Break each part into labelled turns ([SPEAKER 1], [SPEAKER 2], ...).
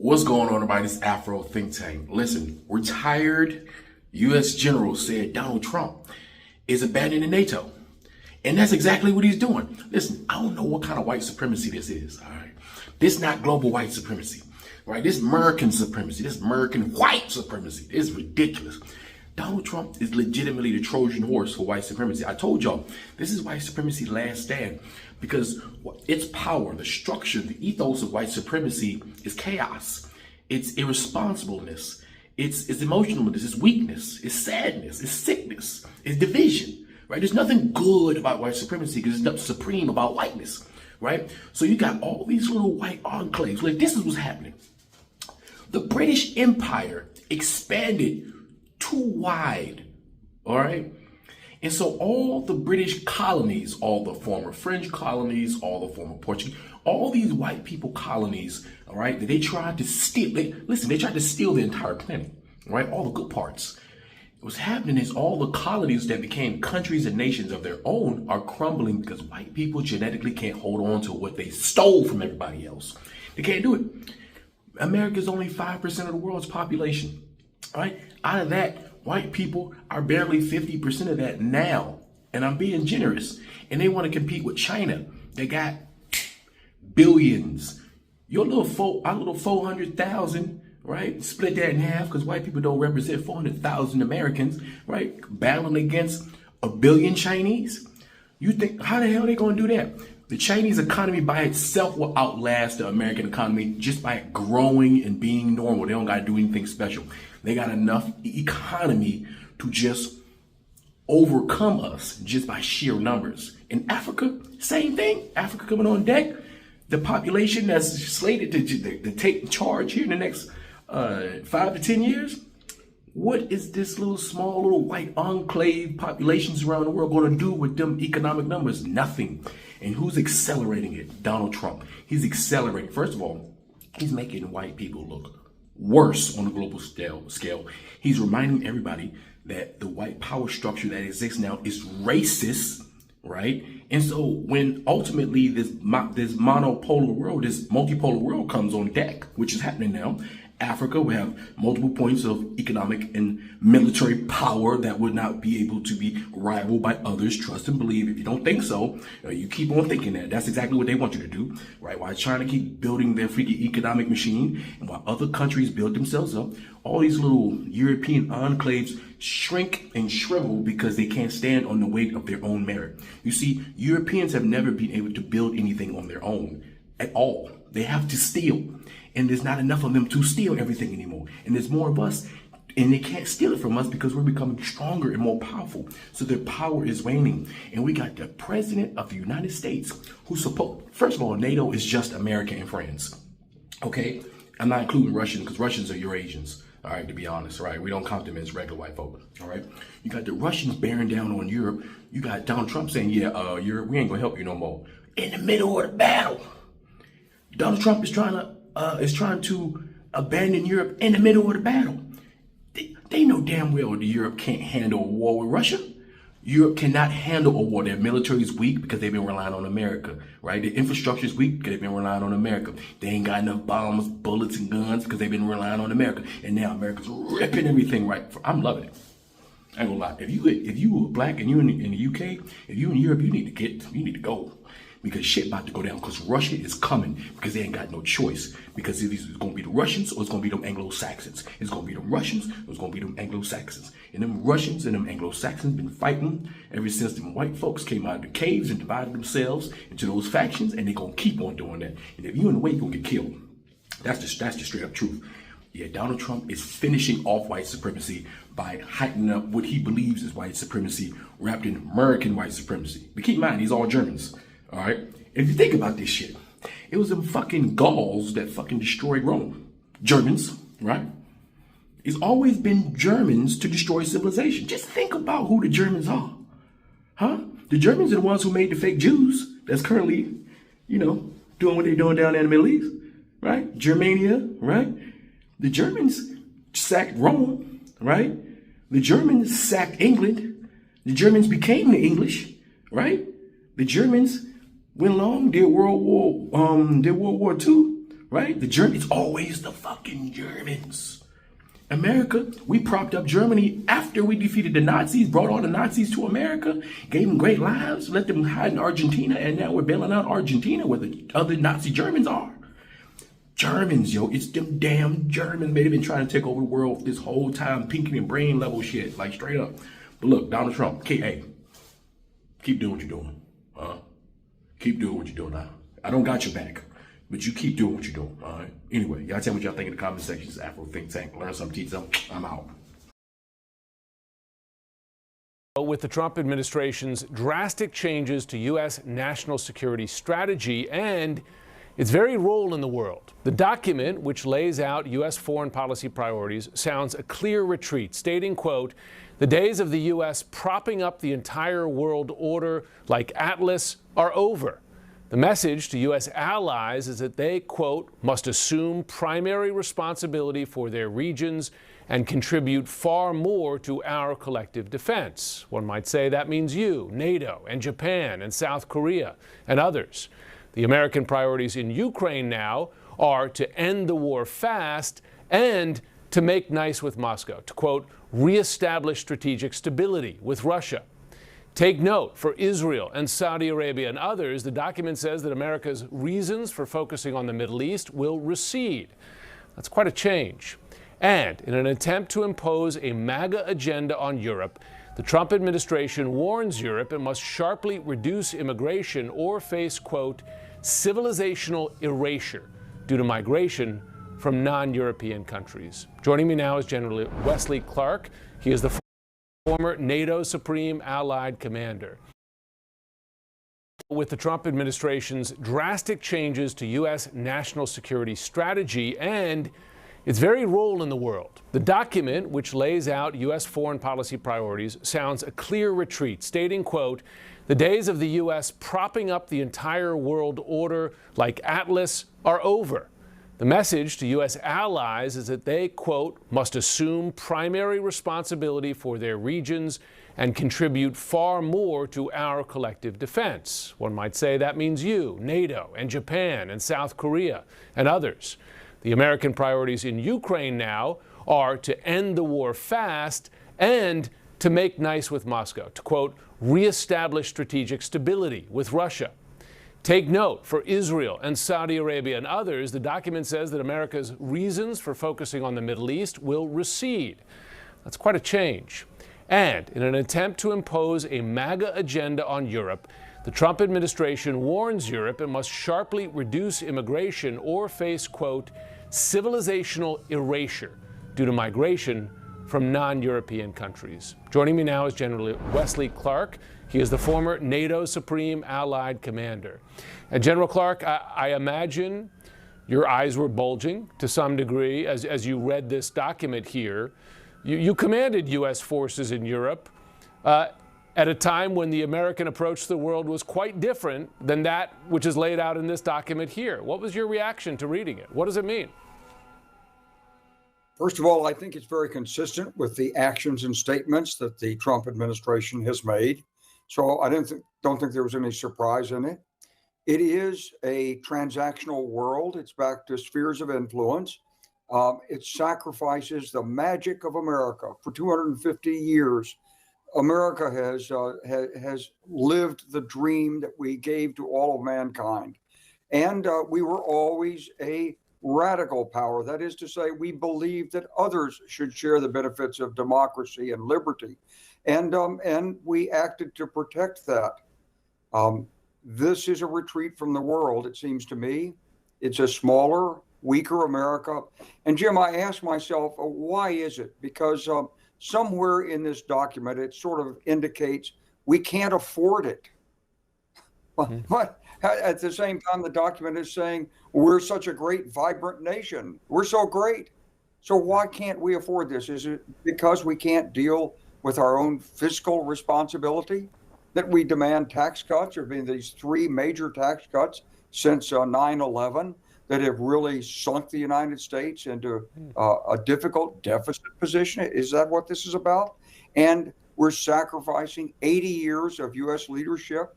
[SPEAKER 1] What's going on about this Afro think tank? Listen, retired U.S. general said Donald Trump is abandoning NATO. And that's exactly what he's doing. Listen, I don't know what kind of white supremacy this is, all right? This is not global white supremacy, right? This is American supremacy. This is American white supremacy. This is ridiculous. Donald Trump is legitimately the Trojan horse for white supremacy. I told y'all, this is white supremacy last stand because its power, the structure, the ethos of white supremacy is chaos. It's irresponsibleness. It's emotionalness. It's weakness. It's sadness. It's sickness. It's division, right? There's nothing good about white supremacy because there's nothing supreme about whiteness, right? So you got all these little white enclaves. Like, this is what's happening. The British Empire expanded too wide, all right? And so all the British colonies, all the former French colonies, all the former Portuguese, all these white people colonies, all right, that they tried to steal. They tried to steal the entire planet, right? All the good parts. What's happening is all the colonies that became countries and nations of their own are crumbling because white people genetically can't hold on to what they stole from everybody else. They can't do it. America is only 5% of the world's population, right? Out of that, white people are barely 50% of that now. And I'm being generous. And they want to compete with China. They got billions. Our little 400,000, right? Split that in half because white people don't represent 400,000 Americans, right? Battling against a billion Chinese. You think, how the hell are they going to do that? The Chinese economy by itself will outlast the American economy just by growing and being normal. They don't got to do anything special. They got enough economy to just overcome us just by sheer numbers. In Africa, same thing. Africa coming on deck. The population that's slated to take charge here in the next 5 to 10 years. What is this small little white enclave populations around the world going to do with them economic numbers? Nothing. And who's accelerating it? Donald Trump. He's accelerating. First of all, he's making white people look worse on a global scale. He's reminding everybody that the white power structure that exists now is racist, right? And so when ultimately this monopolar world, this multipolar world comes on deck, which is happening now, Africa will have multiple points of economic and military power that would not be able to be rivaled by others. Trust and believe. If you don't think so, you keep on thinking that. That's exactly what they want you to do, right? While China keep building their freaking economic machine, and while other countries build themselves up, all these little European enclaves shrink and shrivel because they can't stand on the weight of their own merit. You see, Europeans have never been able to build anything on their own at all. They have to steal. And there's not enough of them to steal everything anymore. And there's more of us, and they can't steal it from us because we're becoming stronger and more powerful. So their power is waning. And we got the president of the United States who first of all, NATO is just America and friends. Okay? I'm not including Russians because Russians are Eurasians. All right, to be honest, right? We don't count them as regular white folk. All right? You got the Russians bearing down on Europe. You got Donald Trump saying, Europe, we ain't gonna help you no more. In the middle of the battle. Donald Trump is trying to abandon Europe in the middle of the battle. They know damn well that Europe can't handle a war with Russia. Europe cannot handle a war. Their military is weak because they've been relying on America, right? Their infrastructure is weak because they've been relying on America. They ain't got enough bombs, bullets, and guns because they've been relying on America. And now America's ripping everything right. I'm loving it. I ain't gonna lie. If you were black and you in the UK, if you in Europe, you need to go. Because shit about to go down because Russia is coming because they ain't got no choice. Because it's going to be the Russians or it's going to be them Anglo-Saxons. It's going to be them Russians or it's going to be them Anglo-Saxons. And them Russians and them Anglo-Saxons been fighting ever since them white folks came out of the caves and divided themselves into those factions, and they're going to keep on doing that. And if you're in the way, you're going to get killed. That's the straight up truth. Yeah, Donald Trump is finishing off white supremacy by heightening up what he believes is white supremacy wrapped in American white supremacy. But keep in mind, these are all Germans. All right. If you think about this shit, it was them fucking Gauls that fucking destroyed Rome. Germans, right? It's always been Germans to destroy civilization. Just think about who the Germans are. Huh? The Germans are the ones who made the fake Jews that's currently, doing what they're doing down there in the Middle East, right? Germania, right? The Germans sacked Rome, right? The Germans sacked England. The Germans became the English, right? The Germans went along, did World War II, right? The Germans, it's always the fucking Germans. America, we propped up Germany after we defeated the Nazis, brought all the Nazis to America, gave them great lives, let them hide in Argentina, and now we're bailing out Argentina where the other Nazi Germans are. Germans, yo, it's them damn Germans. They've been trying to take over the world this whole time, pinky and brain level shit, like straight up. But look, Donald Trump, hey, keep doing what you're doing. Keep doing what you're doing now. I don't got your back, but you keep doing what you're doing, all right? Anyway, y'all tell me what y'all think in the comment sections. Afro Think Tank, learn something, teach something. I'm out.
[SPEAKER 2] With the Trump administration's drastic changes to U.S. national security strategy and its very role in the world. The document, which lays out U.S. foreign policy priorities, sounds a clear retreat, stating, quote, "The days of the U.S. propping up the entire world order like Atlas are over. The message to U.S. allies is that they, quote, must assume primary responsibility for their regions and contribute far more to our collective defense." One might say that means you, NATO, and Japan, and South Korea, and others. The American priorities in Ukraine now are to end the war fast and to make nice with Moscow, to, quote, reestablish strategic stability with Russia. Take note, for Israel and Saudi Arabia and others, the document says that America's reasons for focusing on the Middle East will recede. That's quite a change. And in an attempt to impose a MAGA agenda on Europe, the Trump administration warns Europe it must sharply reduce immigration or face, quote, civilizational erasure due to migration from non-European countries. Joining me now is General Wesley Clark. He is the former NATO Supreme Allied Commander. With the Trump administration's drastic changes to U.S. national security strategy and its very role in the world, the document, which lays out U.S. foreign policy priorities, sounds a clear retreat, stating, quote, "The days of the U.S. propping up the entire world order like Atlas are over. The message to U.S. allies is that they, quote, must assume primary responsibility for their regions and contribute far more to our collective defense." One might say that means you, NATO, and Japan, and South Korea, and others. The American priorities in Ukraine now are to end the war fast and to make nice with Moscow, to, quote, reestablish strategic stability with Russia. Take note, for Israel and Saudi Arabia and others, the document says that America's reasons for focusing on the Middle East will recede. That's quite a change. And in an attempt to impose a MAGA agenda on Europe, the Trump administration warns Europe it must sharply reduce immigration or face, quote, civilizational erasure due to migration from non-European countries. Joining me now is General Wesley Clark. He is the former NATO Supreme Allied Commander. And General Clark, I imagine your eyes were bulging to some degree as you read this document here. You commanded U.S. forces in Europe at a time when the American approach to the world was quite different than that which is laid out in this document here. What was your reaction to reading it? What does it mean?
[SPEAKER 3] First of all, I think it's very consistent with the actions and statements that the Trump administration has made. So I don't think there was any surprise in it. It is a transactional world. It's back to spheres of influence. It sacrifices the magic of America. For 250 years, America has lived the dream that we gave to all of mankind. And we were always a radical power. That is to say, we believed that others should share the benefits of democracy and liberty. And we acted to protect that. This is a retreat from the world, it seems to me. It's a smaller, weaker America. And Jim, I ask myself, why is it? Because somewhere in this document, it sort of indicates we can't afford it. But at the same time, the document is saying we're such a great, vibrant nation. We're so great. So why can't we afford this? Is it because we can't deal with our own fiscal responsibility that we demand tax cuts? There have been these three major tax cuts since 9/11 that have really sunk the United States into a difficult deficit position. Is that what this is about? And we're sacrificing 80 years of U.S. leadership,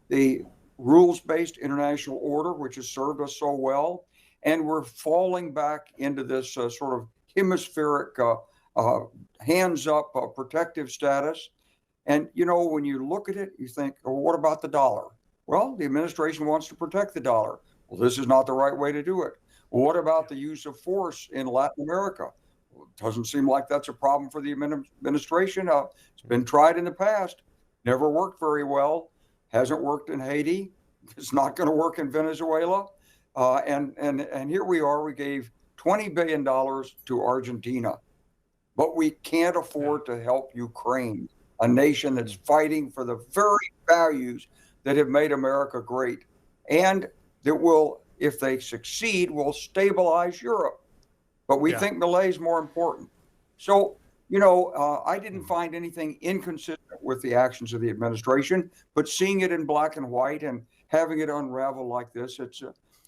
[SPEAKER 3] the rules-based international order, which has served us so well, And we're falling back into this sort of hemispheric, hands up protective status. And, when you look at it, you think, well, what about the dollar? Well, the administration wants to protect the dollar. Well, this is not the right way to do it. Well, what about the use of force in Latin America? Well, it doesn't seem like that's a problem for the administration. It's been tried in the past, never worked very well, hasn't worked in Haiti. It's not going to work in Venezuela. And here we are, we gave $20 billion to Argentina, but we can't afford to help Ukraine, a nation that's fighting for the very values that have made America great, and that will, if they succeed, will stabilize Europe. But we think Milei is more important. So, I didn't find anything inconsistent with the actions of the administration, but seeing it in black and white and having it unravel like this,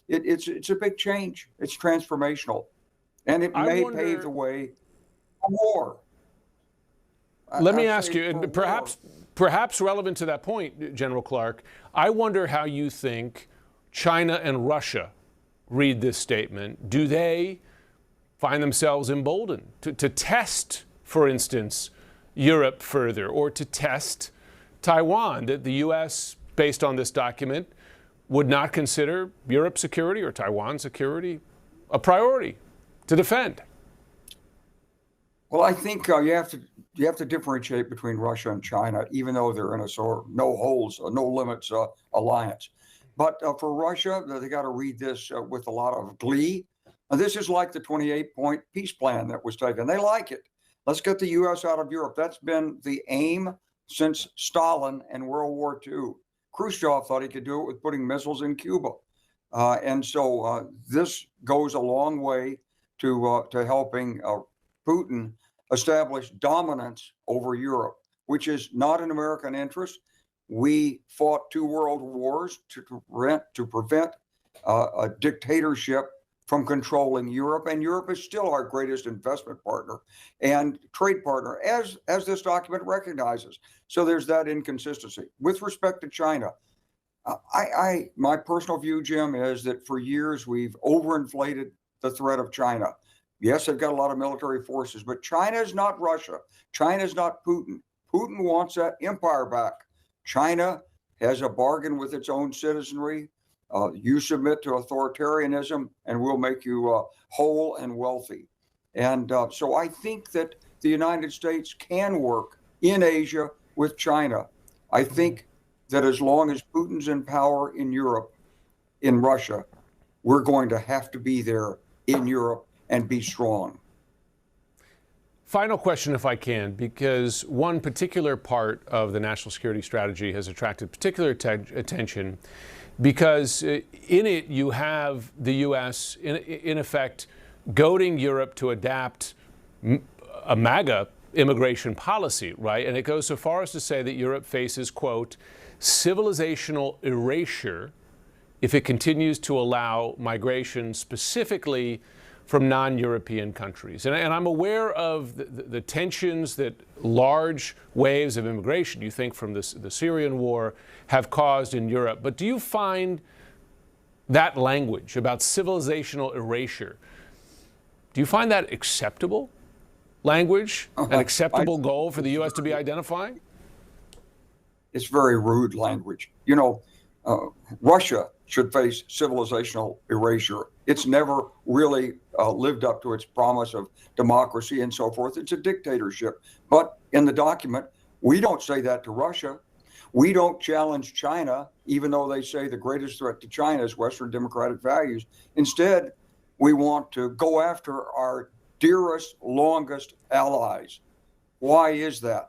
[SPEAKER 3] it's a big change. It's transformational, and it may pave the way for war.
[SPEAKER 2] Let me ask you, and perhaps relevant to that point, General Clark, I wonder how you think China and Russia read this statement. Do they find themselves emboldened to test, for instance, Europe further, or to test Taiwan, that the U.S., based on this document, would not consider Europe's security or Taiwan's security a priority to defend?
[SPEAKER 3] Well, I think you have to differentiate between Russia and China, even though they're in a sort of no holds, no limits alliance. But for Russia, they got to read this with a lot of glee. This is like the 28-point peace plan that was taken. They like it. Let's get the U.S. out of Europe. That's been the aim since Stalin and World War II. Khrushchev thought he could do it with putting missiles in Cuba. And so this goes a long way to helping Putin establish dominance over Europe, which is not in American interest. We fought 2 world wars to prevent a dictatorship from controlling Europe, and Europe is still our greatest investment partner and trade partner, as this document recognizes. So there's that inconsistency. With respect to China, my personal view, Jim, is that for years we've overinflated the threat of China. Yes, they've got a lot of military forces, but China is not Russia. China is not Putin. Putin wants that empire back. China has a bargain with its own citizenry. You submit to authoritarianism and we'll make you whole and wealthy. And so I think that the United States can work in Asia with China. I think that as long as Putin's in power in Europe, in Russia, we're going to have to be there in Europe and be strong.
[SPEAKER 2] Final question, if I can, because one particular part of the national security strategy has attracted particular attention, because in it you have the U.S. in effect goading Europe to adapt a MAGA immigration policy, right? And it goes so far as to say that Europe faces, quote, civilizational erasure if it continues to allow migration specifically from non-European countries. And I'm aware of the tensions that large waves of immigration, you think from the Syrian war, have caused in Europe. But do you find that language about civilizational erasure, do you find that acceptable language, an acceptable goal for the U.S. to be identifying?
[SPEAKER 3] It's very rude language. Russia should face civilizational erasure. It's never really lived up to its promise of democracy and so forth. It's a dictatorship. But in the document, we don't say that to Russia. We don't challenge China, even though they say the greatest threat to China is Western democratic values. Instead, we want to go after our dearest, longest allies. Why is that?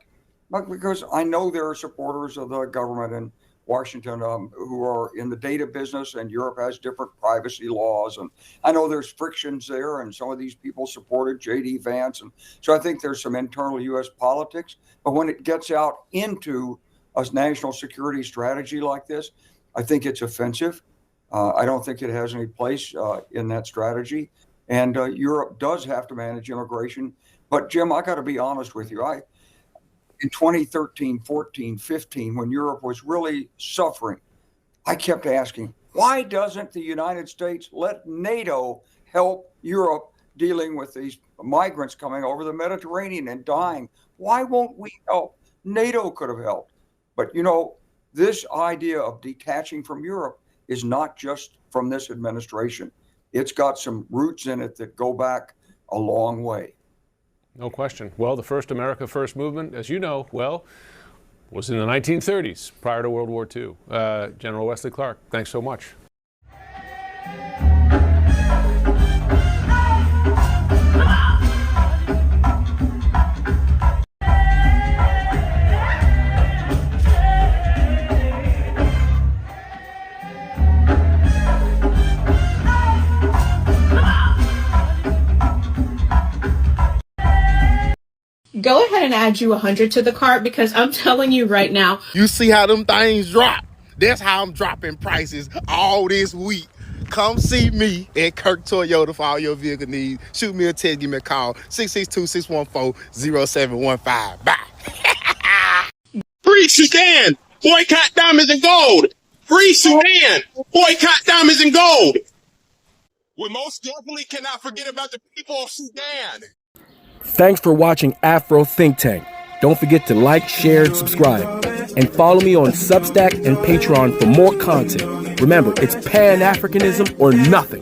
[SPEAKER 3] Because I know there are supporters of the government in Washington who are in the data business, and Europe has different privacy laws. And I know there's frictions there, and some of these people supported J.D. Vance. And so I think there's some internal U.S. politics. But when it gets out into a national security strategy like this, I think it's offensive. I don't think it has any place in that strategy. And Europe does have to manage immigration. But Jim, I got to be honest with you. In 2013, 14, 15, when Europe was really suffering, I kept asking, Why doesn't the United States let NATO help Europe dealing with these migrants coming over the Mediterranean and dying? Why won't we help? NATO could have helped. But, you know, this idea of detaching from Europe is not just from this administration. It's got some roots in it that go back a long way.
[SPEAKER 2] No question. Well, the first America First movement, as you know, well, was in the 1930s, prior to World War II. General Wesley Clark, thanks so much.
[SPEAKER 4] Go ahead and add you 100 to the cart, because I'm telling you right now.
[SPEAKER 5] You see how them things drop? That's how I'm dropping prices all this week. Come see me at Kirk Toyota for all your vehicle needs. Shoot me a text, give me a call, 662-614-0715. Bye.
[SPEAKER 6] Free Sudan, boycott diamonds and gold. Free Sudan, boycott diamonds and gold. We most definitely cannot forget about the people of Sudan.
[SPEAKER 1] Thanks for watching Afro Think Tank. Don't forget to like, share, and subscribe. And follow me on Substack and Patreon for more content. Remember, it's Pan-Africanism or nothing.